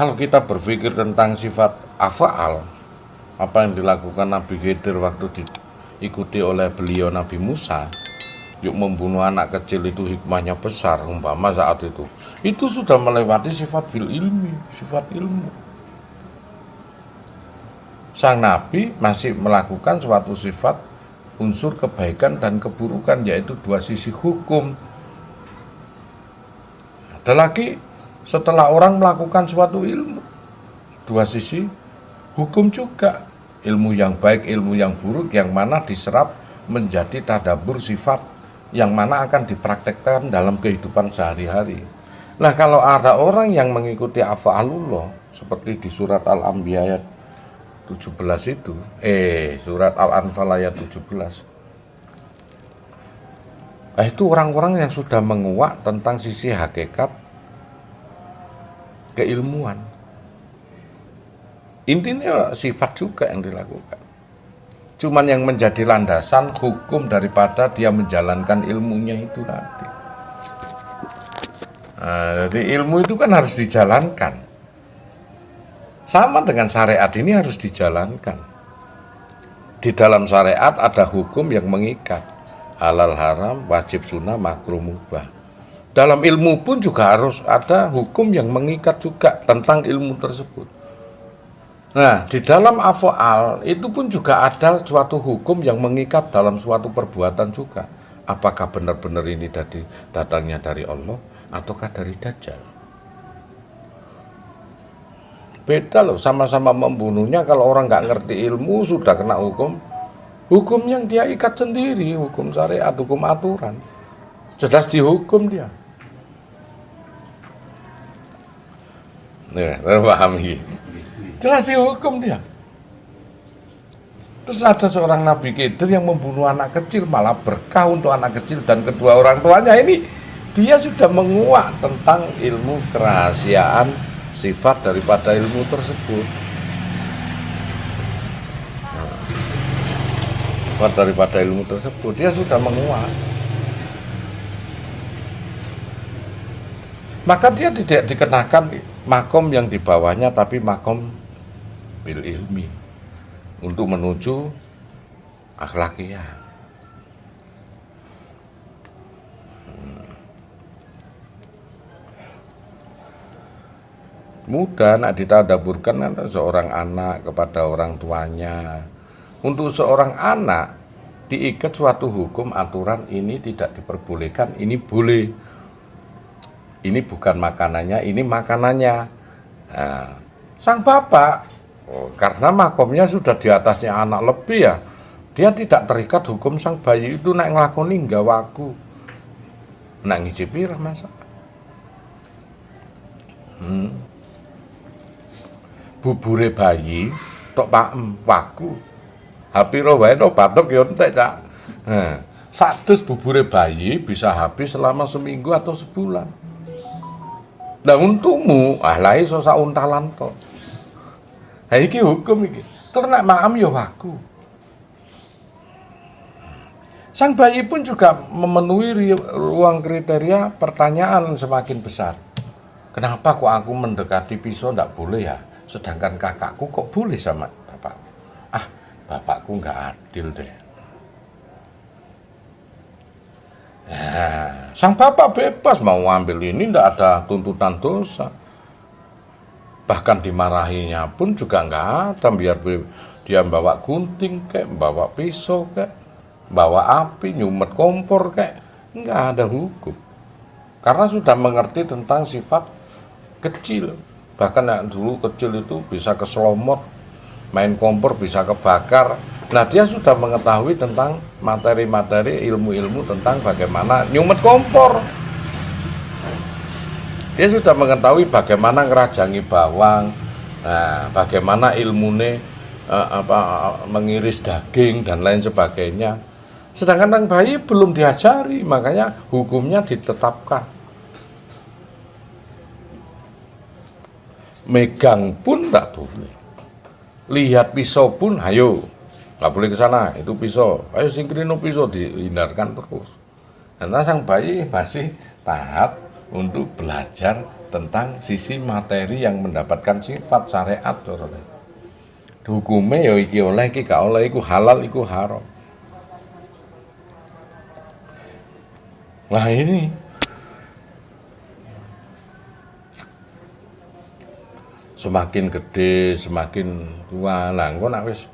Kalau kita berpikir tentang sifat af'al, apa yang dilakukan Nabi Khidir waktu diikuti oleh beliau Nabi Musa, yuk membunuh anak kecil itu hikmahnya besar, umpama saat itu sudah melewati sifat bil ilmi, sifat ilmu. Sang Nabi masih melakukan suatu sifat unsur kebaikan dan keburukan, yaitu dua sisi hukum. Ada lagi setelah orang melakukan suatu ilmu, dua sisi hukum juga, ilmu yang baik, ilmu yang buruk, yang mana diserap menjadi tadabbur sifat yang mana akan dipraktekkan dalam kehidupan sehari-hari. Nah, kalau ada orang yang mengikuti af'alullah seperti di surat Al-Anbiya ayat 17 itu, surat Al-Anfal ayat 17. Itu orang-orang yang sudah menguak tentang sisi hakikat keilmuan. Intinya sifat juga yang dilakukan. Cuman yang menjadi landasan hukum daripada dia menjalankan ilmunya itu tadi. Nah, jadi ilmu itu kan harus dijalankan. Sama dengan syariat ini harus dijalankan. Di dalam syariat ada hukum yang mengikat. Halal haram, wajib sunnah, makruh mubah. Dalam ilmu pun juga harus ada hukum yang mengikat juga tentang ilmu tersebut. Nah, di dalam af'al itu pun juga ada suatu hukum yang mengikat dalam suatu perbuatan juga. Apakah benar-benar ini datangnya dari Allah ataukah dari Dajjal? Beda loh, sama-sama membunuhnya. Kalau orang nggak ngerti ilmu sudah kena hukum yang dia ikat sendiri, hukum syariat, hukum aturan, jelas dihukum dia. Nih, pahami, jelas dihukum dia. Terus ada seorang Nabi Khidir yang membunuh anak kecil, malah berkah untuk anak kecil dan kedua orang tuanya. Ini dia sudah menguak tentang ilmu kerahasiaan sifat daripada ilmu tersebut. Sifat daripada ilmu tersebut dia sudah menguak. Maka dia tidak dikenakan makom yang di bawahnya, tapi makom bil ilmi untuk menuju akhlakiyah. Mudah nak ditadaburkan ada seorang anak kepada orang tuanya. Untuk seorang anak diikat suatu hukum aturan, ini tidak diperbolehkan, ini boleh. Ini bukan makanannya, ini makanannya. Nah, sang bapak karena makomnya sudah di atasnya anak lebih ya, dia tidak terikat hukum sang bayi itu nak nglakoni nggawaku. Nak ngicipi lah masa. Bubure bayi tok pakem waku. Hapiro wae tok batuk yo entek, Cak. Sadus bubure bayi bisa habis selama seminggu atau sebulan. Lah untukmu, lah iso sak untalan tok. Ha iki hukum iki. Tur nek maem yo waku. Sang bayi pun juga memenuhi ruang kriteria pertanyaan semakin besar. Kenapa kok aku mendekati pisau ndak boleh ya? Sedangkan kakakku kok boleh sama bapak? Bapakku nggak adil deh. Nah, sang bapak bebas mau ambil ini, ndak ada tuntutan dosa. Bahkan dimarahinya pun juga nggak ada, biar dia bawa gunting kayak, bawa pisau kayak, bawa api, nyumet kompor kayak, nggak ada hukum. Karena sudah mengerti tentang sifat kecil. Bahkan yang dulu kecil itu bisa keselomot, main kompor bisa kebakar. Nah, dia sudah mengetahui tentang materi-materi, ilmu-ilmu tentang bagaimana nyumet kompor. Dia sudah mengetahui bagaimana ngerajangi bawang, nah, bagaimana ilmune mengiris daging dan lain sebagainya. Sedangkan yang bayi belum diajari, makanya hukumnya ditetapkan. Megang pun tak boleh. Lihat pisau pun, ayo, nggak boleh ke sana, itu pisau. Ayo singkrino pisau, dihindarkan terus. Karena sang bayi masih tahap untuk belajar tentang sisi materi yang mendapatkan sifat syariat. Hukume ya iki oleh iki gak oleh, iku halal iku haram. Nah ini semakin gede, semakin tua. Nah, engko nek wis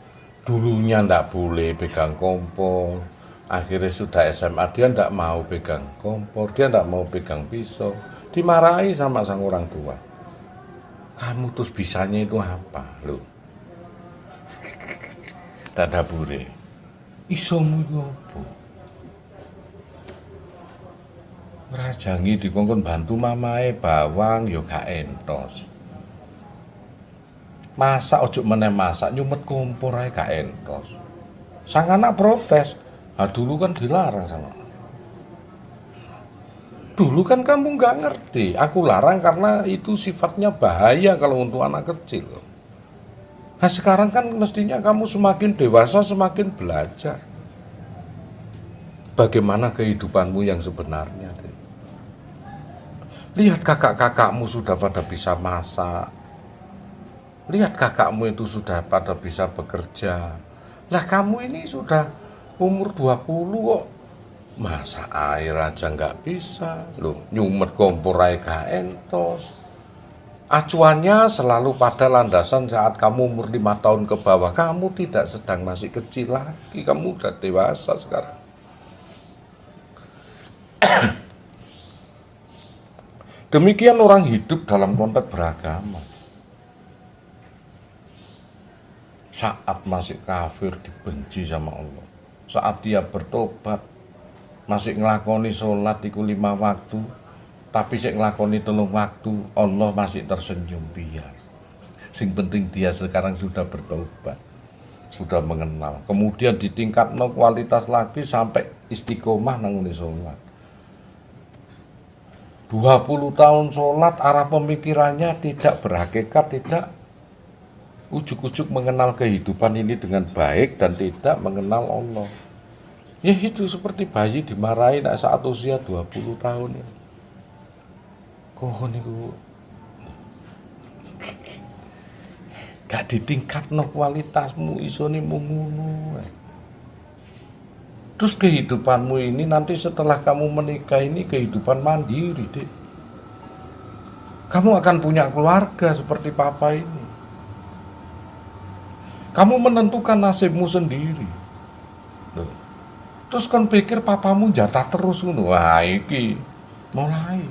dulunya ndak boleh pegang kompor, akhirnya sudah SMA dia ndak mau pegang kompor, dia ndak mau pegang pisau, dimarahi sama sang orang tua. Kamu terus bisanya itu apa, lo? Tadabure. Isomu iku apa? Ngrajangi dikongkon bantu mamae bawang yo gak entos. Masak ojo meneh masak nyumet kompor ae gak entos. Sang anak protes. Nah, dulu kan dilarang sama. Dulu kan kamu nggak ngerti. Aku larang karena itu sifatnya bahaya kalau untuk anak kecil. Nah sekarang kan mestinya kamu semakin dewasa semakin belajar. Bagaimana kehidupanmu yang sebenarnya. Lihat kakak-kakakmu sudah pada bisa masak. Lihat kakakmu itu sudah pada bisa bekerja. Lah kamu ini sudah umur 20 kok masak air aja nggak bisa. Loh, nyumet kompor aja gak entos. Acuannya selalu pada landasan saat kamu umur 5 tahun ke bawah. Kamu tidak sedang masih kecil lagi, kamu udah dewasa sekarang. Demikian orang hidup dalam konteks beragama. Saat masih kafir dibenci sama Allah. Saat dia bertobat masih ngelakoni sholat iku 5 waktu, tapi sik nglakoni 3 waktu, Allah masih tersenyum biar. Sing penting dia sekarang sudah bertobat, sudah mengenal. Kemudian ditingkatno kualitas lagi sampai istiqomah nang ngene sholat. 20 tahun sholat, arah pemikirannya tidak berhakikat, tidak ujuk-ujuk mengenal kehidupan ini dengan baik dan tidak mengenal Allah. Ya itu seperti bayi dimarahi saat usia 20 tahun. Kok niku gak ditingkatno kualitasmu isone ngono. Terus kehidupanmu ini nanti setelah kamu menikah ini kehidupan mandiri, Dek. Kamu akan punya keluarga seperti papa ini. Kamu menentukan nasibmu sendiri. Loh. Terus kan pikir papamu jatah terus ngono. Wah, iki mulai.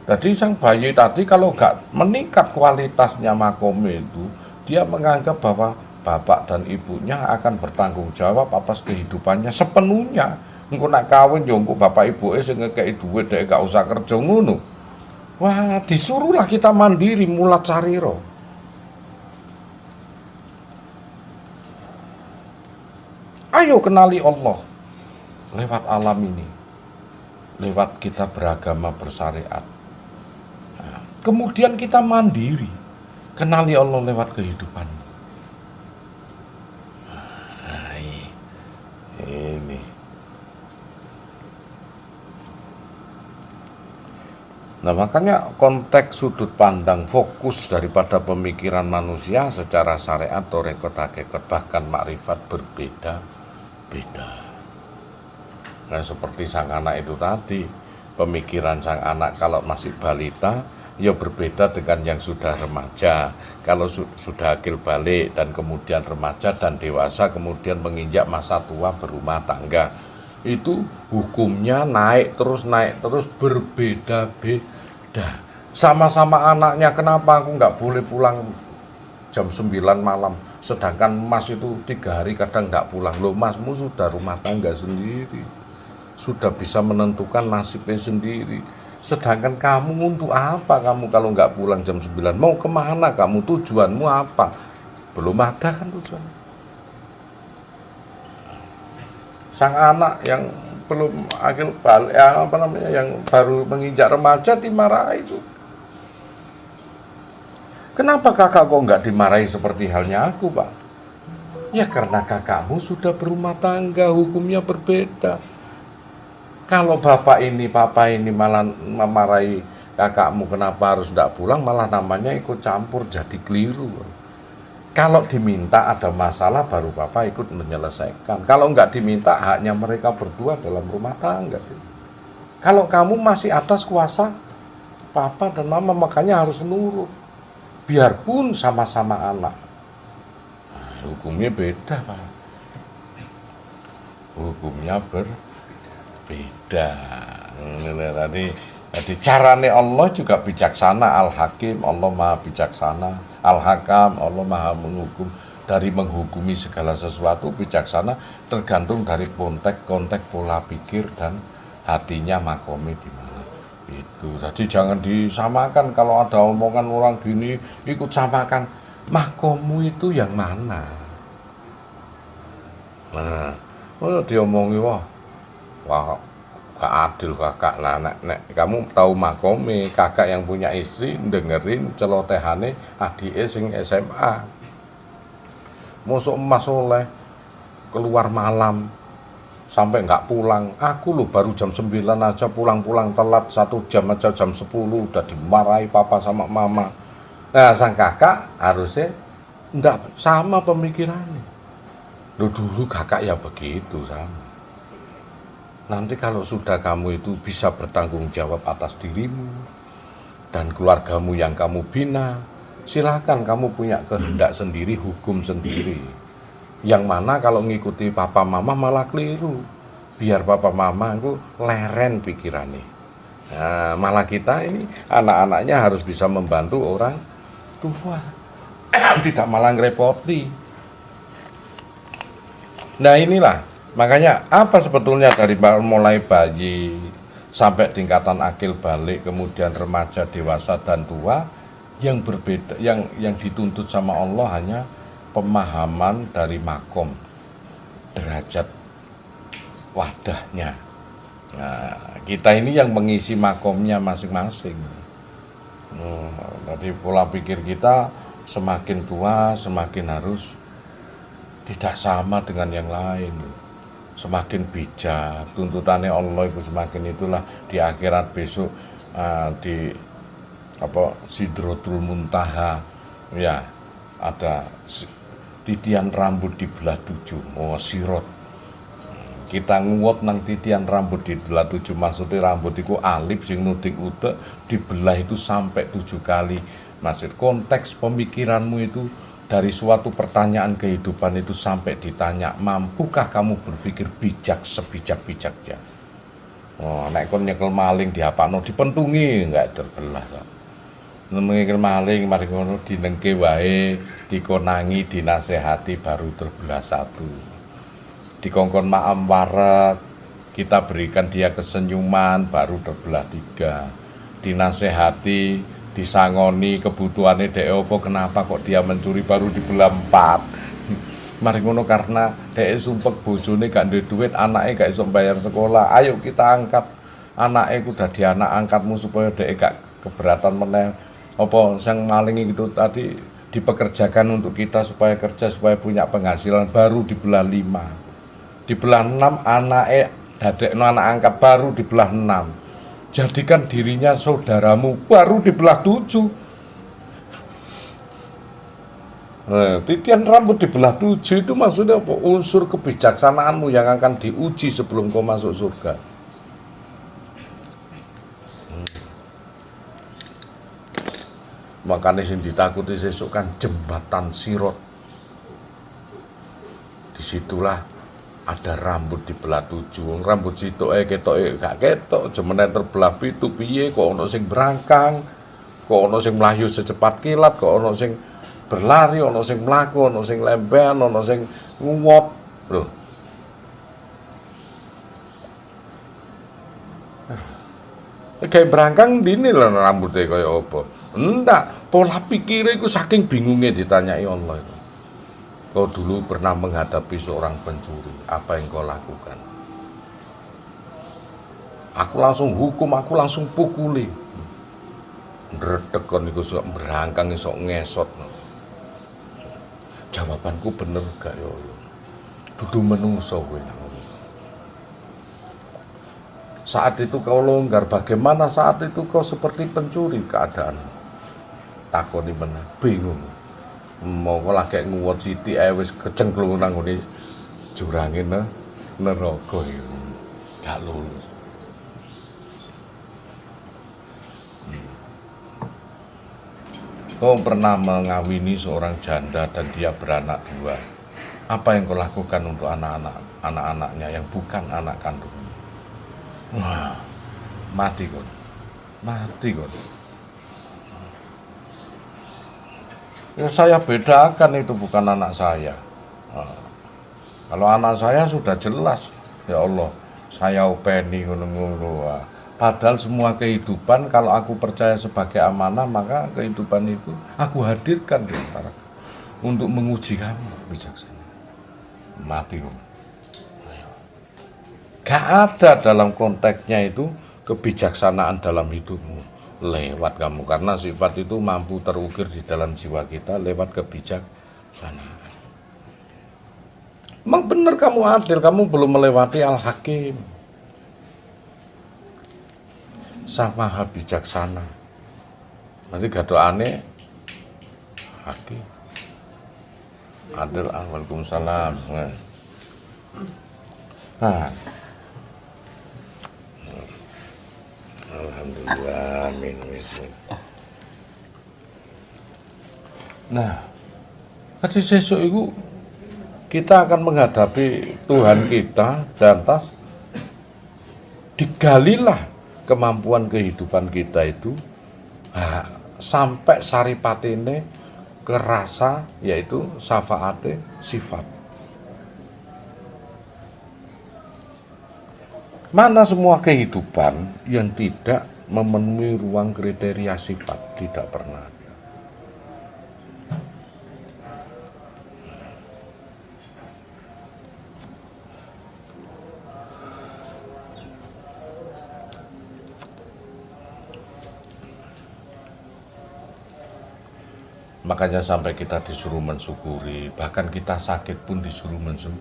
Jadi sang bayi tadi kalau gak meningkat kualitasnya makome itu, dia menganggap bahwa bapak dan ibunya akan bertanggung jawab atas kehidupannya sepenuhnya. Engko nak kawin yo engko bapak ibuke sing ngekeki dhuwit dhek gak usah kerja ngono. Wah, disuruhlah kita mandiri mulat cariro. Ayo kenali Allah lewat alam ini. Lewat kita beragama bersyariat. Kemudian kita mandiri, kenali Allah lewat kehidupan. Nah, ini. Nah makanya konteks sudut pandang fokus daripada pemikiran manusia secara syariat atau rekod hakikat bahkan makrifat berbeda-beda. Nah seperti sang anak itu tadi, pemikiran sang anak kalau masih balita ya berbeda dengan yang sudah remaja. Kalau sudah akil balik dan kemudian remaja dan dewasa kemudian menginjak masa tua berumah tangga, itu hukumnya naik terus berbeda-beda. Sama-sama anaknya, kenapa aku nggak boleh pulang jam 9 malam sedangkan mas itu 3 hari kadang nggak pulang. Loh, masmu sudah rumah tangga sendiri, sudah bisa menentukan nasibnya sendiri. Sedangkan kamu untuk apa kamu kalau nggak pulang jam 9? Mau kemana kamu? Tujuanmu apa? Belum ada kan tujuan. Sang anak yang belum akil balik, yang baru menginjak remaja dimarahi itu. Kenapa kakak kok nggak dimarahi seperti halnya aku, Pak? Ya karena kakakmu sudah berumah tangga, hukumnya berbeda. Kalau papa ini malah memarahi kakakmu kenapa harus tidak pulang, malah namanya ikut campur, jadi keliru. Kalau diminta ada masalah baru papa ikut menyelesaikan. Kalau nggak diminta haknya mereka berdua dalam rumah tangga. Kalau kamu masih atas kuasa papa dan mama, makanya harus nurut. Biarpun sama-sama anak. Nah, hukumnya beda, Pak. Hukumnya berbeda. Tadi carane Allah juga bijaksana, Al-Hakim, Allah Maha bijaksana, Al-Hakam, Allah Maha menghukum. Dari menghukumi segala sesuatu bijaksana, tergantung dari konteks pola pikir dan hatinya makomi di mana. Itu. Jadi jangan disamakan, kalau ada omongan orang gini ikut samakan. Makommu itu yang mana? Nah, diomongi wah gak adil kakak lah, nek kamu tahu makome kakak yang punya istri dengerin celotehane adike sing SMA. Mosok emas oleh keluar malam sampai nggak pulang, aku loh baru jam 9 aja pulang telat 1 jam aja, jam 10 udah dimarahi papa sama mama. Nah sang kakak harusnya ndak sama pemikirannya. Loh dulu kakak ya begitu sama. Nanti kalau sudah kamu itu bisa bertanggung jawab atas dirimu dan keluargamu yang kamu bina, silakan kamu punya kehendak sendiri, hukum sendiri. Yang mana kalau ngikuti papa mama malah keliru. Biar papa mama itu leren pikirannya. Nah, malah kita ini anak-anaknya harus bisa membantu orang tua. Tidak malah ngerepoti. Nah inilah. Makanya apa sebetulnya dari mulai bayi sampai tingkatan akil balik, kemudian remaja, dewasa dan tua, yang berbeda, yang dituntut sama Allah hanya pemahaman dari makom, derajat wadahnya. Nah, kita ini yang mengisi makomnya masing-masing. Jadi pola pikir kita semakin tua semakin harus tidak sama dengan yang lain. Semakin bijak, tuntutannya Allah itu semakin itulah di akhirat besok, di Sidratul Muntaha ya ada titian rambut dibelah 7, sirot. Kita nguwot nang titian rambut dibelah 7, maksudnya rambut itu alip sing nutik utek dibelah itu sampai 7 kali. Maksud konteks pemikiranmu itu dari suatu pertanyaan kehidupan itu sampai ditanya, mampukah kamu berpikir bijak sebijak-bijaknya? Nek kon nyekel maling diapakno dipentungi enggak terbelah kok. Nyekel maling mari ngono dinengke wae, dikonangi, dinasehati baru terbelah 1. Dikongkon maam waret, kita berikan dia kesenyuman baru terbelah 3. Dinasehati, disangoni kebutuhannya dek opo, kenapa kok dia mencuri baru dibelah 4. Mari ngono karena dek sumpek bojone gak duwe duit, anaknya gak iso bayar sekolah. Ayo kita angkat anaknya ku dadi anak angkatmu supaya dek gak keberatan meneh. Apa sang maling itu tadi dipekerjakan untuk kita supaya kerja, supaya punya penghasilan, baru dibelah 5. Dibelah 6 anaknya dadekno anak angkat baru dibelah 6. Jadikan dirinya saudaramu baru dibelah 7. Nah, titian rambut dibelah 7 itu maksudnya apa? Unsur kebijaksanaanmu yang akan diuji sebelum kau masuk surga. Makanya yang ditakuti sesuk kan jembatan sirot. Disitulah ada rambut dibelah 7. Rambut sitoke ketoke gak ketok, jemene terbelah 7 piye, kok ono sing berangkang, kok ono sing mlayu secepat kilat, kok ono sing berlari, ono sing mlaku, ono sing lembean, ono sing nguwot. Lho. Kayak berangkang dini lho rambutnya kaya apa. Enggak, pola pikirnya itu saking bingungnya ditanyai Allah itu. Kau dulu pernah menghadapi seorang pencuri, apa yang kau lakukan? Aku langsung hukum, aku langsung pukuli. Ndredeg kon iku sok berangkang sok ngesot. Jawabanku bener gak ya Allah? Dudu menungso kowe nang. Saat itu kau longgar, bagaimana saat itu kau seperti pencuri keadaan? Takoni meneh, bingung. Mau lagi nguwat siti ae wis kecengklung nang ngene jurange neraka iki. Gak lulus. Kau pernah mengawini seorang janda dan dia beranak dua. Apa yang kau lakukan untuk anak-anaknya yang bukan anak kandung? Wah, mati kon. Mati kon. Ya saya bedakan itu bukan anak saya. Nah, kalau anak saya sudah jelas, ya Allah, saya openi ngono-ngono. Padahal semua kehidupan kalau aku percaya sebagai amanah, maka kehidupan itu aku hadirkan di antara untuk menguji kamu bijaksana. Mati kamu. Gak ada dalam konteksnya itu kebijaksanaan dalam hidupmu. Lewat kamu, karena sifat itu mampu terukir di dalam jiwa kita lewat kebijaksanaan. Emang benar kamu adil, kamu belum melewati Al-Hakim. Sama bijaksana. Nanti gado aneh Hakim. Adil, waalaikumsalam. Nah, alhamdulillah, amin. Nah, tadi sesuk itu kita akan menghadapi Tuhan kita dan tas digalilah kemampuan kehidupan kita itu sampai saripatine kerasa, yaitu syafaate sifat. Mana semua kehidupan yang tidak memenuhi ruang kriteria sifat, tidak pernah. Makanya sampai kita disuruh mensyukuri, bahkan kita sakit pun disuruh mensyukuri.